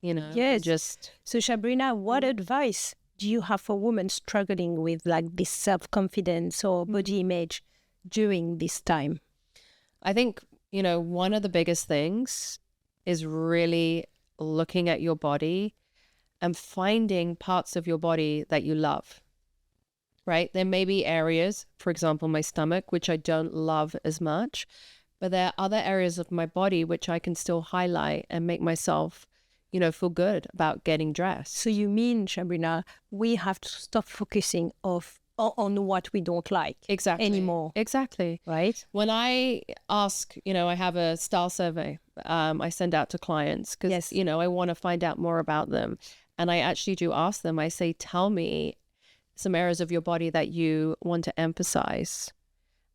Yes. just... So Sabrina, what advice do you have for women struggling with like this self-confidence or body image during this time? I think, one of the biggest things is really looking at your body and finding parts of your body that you love, right? There may be areas, for example, my stomach, which I don't love as much, but there are other areas of my body which I can still highlight and make myself, feel good about getting dressed. So you mean, Sabrina, we have to stop focusing on what we don't like anymore. Exactly. Right? When I ask, I have a style survey I send out to clients because, Yes. I want to find out more about them. And I actually do ask them, I say, tell me some areas of your body that you want to emphasize.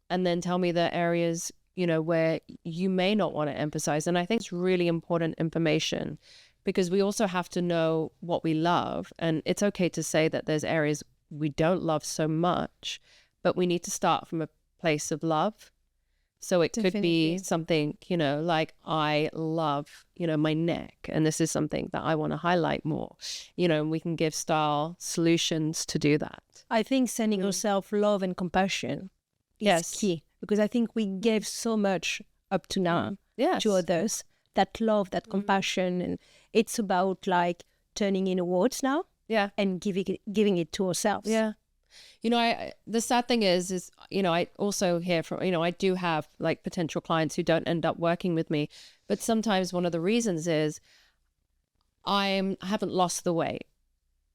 And then tell me the areas, where you may not want to emphasize. And I think it's really important information because we also have to know what we love. And it's okay to say that there's areas we don't love so much, but we need to start from a place of love. So it could be something, like I love, my neck, and this is something that I want to highlight more, and we can give style solutions to do that. I think sending yourself love and compassion is key, because I think we gave so much up to now to others, that love, that compassion, and it's about like turning inwards now. Yeah. And giving it to ourselves. Yeah. The sad thing is, I also hear from, I do have like potential clients who don't end up working with me. But sometimes one of the reasons is I haven't lost the weight.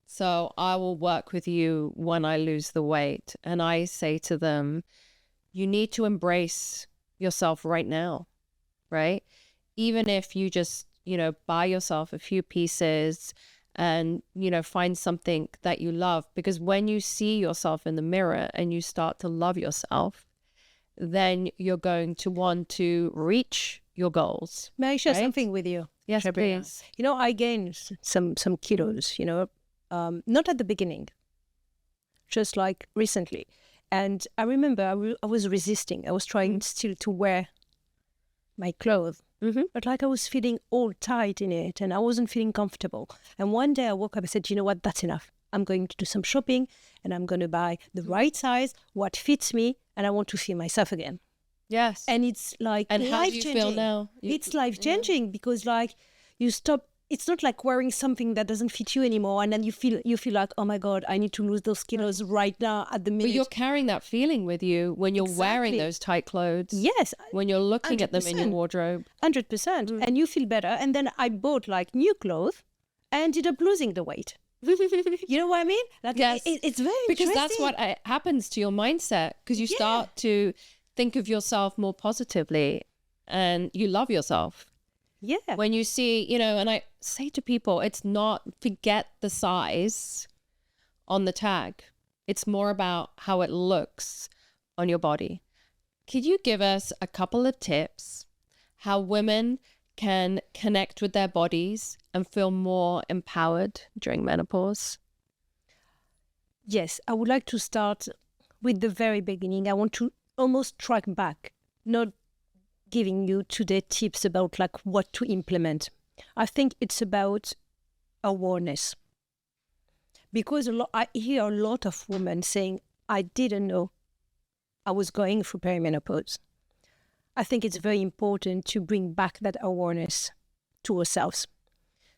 So I will work with you when I lose the weight. And I say to them, you need to embrace yourself right now, right? Even if you just, buy yourself a few pieces and, find something that you love. Because when you see yourself in the mirror and you start to love yourself, then you're going to want to reach your goals. May I share something with you? Yes, please. I gained some kilos, not at the beginning, just like recently. And I remember I was resisting. I was trying still to wear my clothes. But like I was feeling all tight in it and I wasn't feeling comfortable. And one day I woke up and said, you know what, that's enough. I'm going to do some shopping and I'm going to buy the right size, what fits me, and I want to feel myself again. Yes. And it's like life-changing. And how do you feel now? It's life-changing because like you stop. It's not like wearing something that doesn't fit you anymore, and then you feel like, oh my God, I need to lose those kilos right now at the minute. But you're carrying that feeling with you when you're wearing those tight clothes. Yes. When you're looking 100%. At them in your wardrobe. 100%. And you feel better. And then I bought like new clothes and ended up losing the weight. You know what I mean? Like, yes. It's very because interesting. That's what happens to your mindset, because you start to think of yourself more positively and you love yourself. Yeah. When you see, and I say to people, it's not, forget the size on the tag. It's more about how it looks on your body. Could you give us a couple of tips how women can connect with their bodies and feel more empowered during menopause? Yes, I would like to start with the very beginning. I want to almost track back, not giving you today tips about like what to implement. I think it's about awareness, because I hear a lot of women saying, I didn't know I was going through perimenopause. I think it's very important to bring back that awareness to ourselves.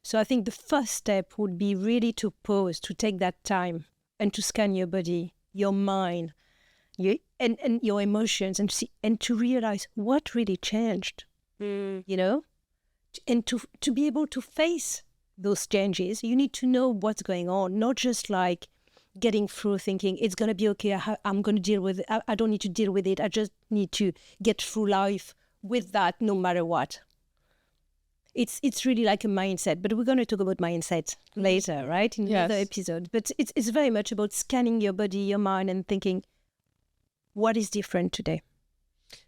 So I think the first step would be really to pause, to take that time and to scan your body, your mind, and your emotions, and to realize what really changed, and to be able to face those changes. You need to know what's going on, not just like getting through thinking it's going to be okay, I'm going to deal with it. I don't need to deal with it. I just need to get through life with that no matter what. It's really like a mindset, but we're going to talk about mindset later, right? In another episode. But it's very much about scanning your body, your mind, and thinking, what is different today?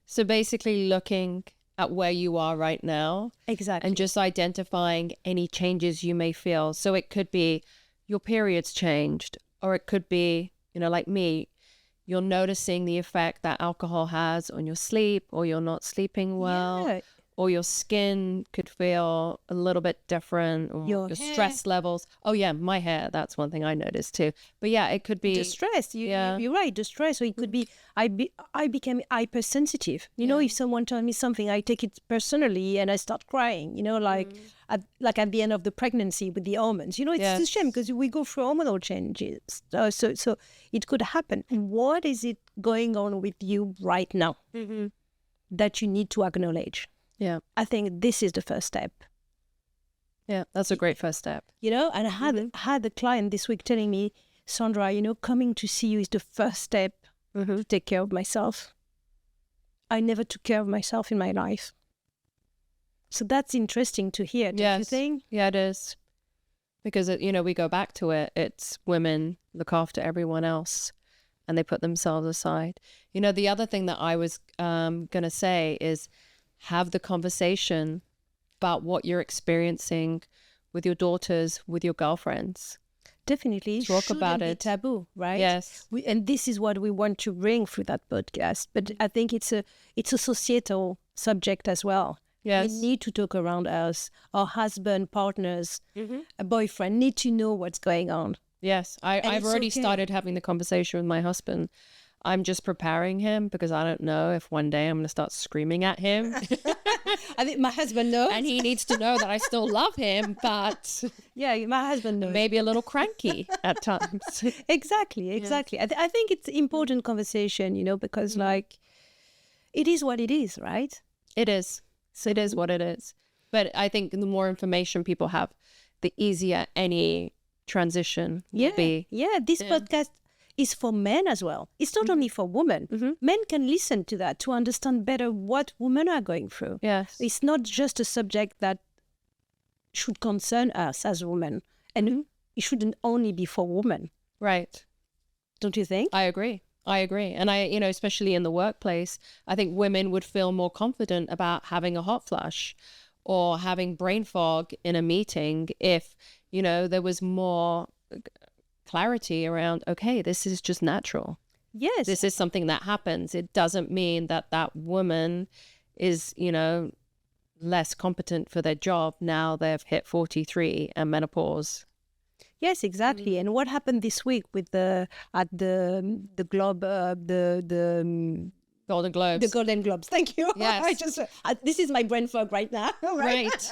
So basically looking at where you are right now. Exactly. And just identifying any changes you may feel. So it could be your period's changed, or it could be, like me, you're noticing the effect that alcohol has on your sleep, or you're not sleeping well. Yeah. or your skin could feel a little bit different, or Your your hair. stress levels. Oh yeah, my hair, that's one thing I noticed too. But yeah, it could be The stress, you're right, the stress. So it could be, I became hypersensitive. You know, if someone tells me something, I take it personally and I start crying, you know, like at the end of the pregnancy with the hormones. You know, it's a shame because we go through hormonal changes. So it could happen. What is it going on with you right now that you need to acknowledge? Yeah. I think this is the first step. Yeah, that's a great first step. You know, and I had a client this week telling me, Sandra, you know, coming to see you is the first step to take care of myself. I never took care of myself in my life. So that's interesting to hear, don't you think? Yeah, it is. Because, you know, we go back to it. It's women look after everyone else and they put themselves aside. You know, the other thing that I was going to say is have the conversation about what you're experiencing with your daughters, with your girlfriends. Definitely. Talk about it. Taboo, right? Yes. And this is what we want to bring through that podcast. But I think it's a societal subject as well. Yes. We need to talk around us. Our husband, partners, a boyfriend need to know what's going on. Yes. I've already started having the conversation with my husband. I'm just preparing him because I don't know if one day I'm going to start screaming at him. I think my husband knows. And he needs to know that I still love him, but yeah, my husband knows. Maybe a little cranky at times. Exactly. I think it's important conversation, you know, because like it is what it is, right? It is. So it is what it is. But I think the more information people have, the easier any transition will be. Yeah, this podcast is for men as well. It's not only for women. Men can listen to that to understand better what women are going through. Yes. It's not just a subject that should concern us as women. And it shouldn't only be for women. Right. Don't you think? I agree. And you know, especially in the workplace, I think women would feel more confident about having a hot flush or having brain fog in a meeting if, you know, there was more clarity around, okay, this is just natural. Yes. This is something that happens. It doesn't mean that that woman is, you know, less competent for their job now they've hit 43 and menopause. Yes, exactly. And what happened this week with the Globe, Golden Globes. The Golden Globes. Thank you. Yes. This is my brain fog right now. Right.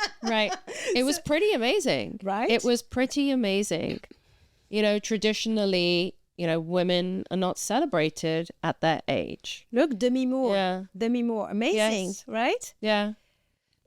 It was pretty amazing. Right. It was pretty amazing. You know, traditionally, you know, women are not celebrated at that age. Look, Demi Moore. Yeah. Demi Moore. Amazing, Yes. right? Yeah.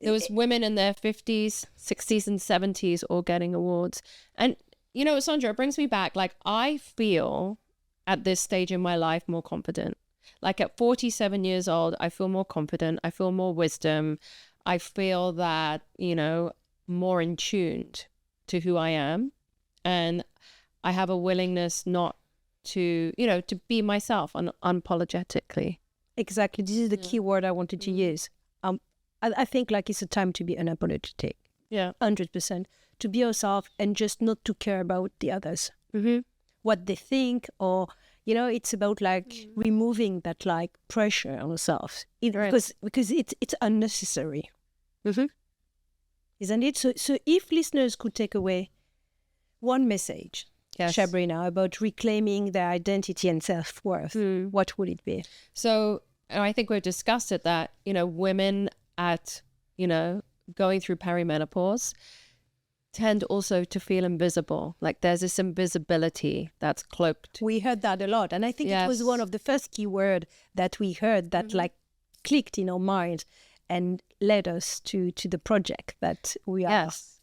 There was women in their 50s, 60s and 70s all getting awards. And, you know, Sandra, it brings me back. Like, I feel at this stage in my life more confident. Like at 47 years old, I feel more confident. I feel more wisdom. I feel that, you know, more in tuned to who I am. And I have a willingness not to, you know, to be myself unapologetically. Exactly. This is the key word I wanted to use. I think like it's a time to be unapologetic. Yeah. 100%. To be yourself and just not to care about the others. What they think, or, you know, it's about like removing that like pressure on yourself. Because it's unnecessary. Isn't it? So if listeners could take away one message, Sabrina, about reclaiming their identity and self-worth, what would it be? So I think we've discussed it that, you know, women at, you know, going through perimenopause tend also to feel invisible. Like there's this invisibility that's cloaked. We heard that a lot. And I think it was one of the first key words that we heard that like clicked in our mind and led us to the project that we are. Yes.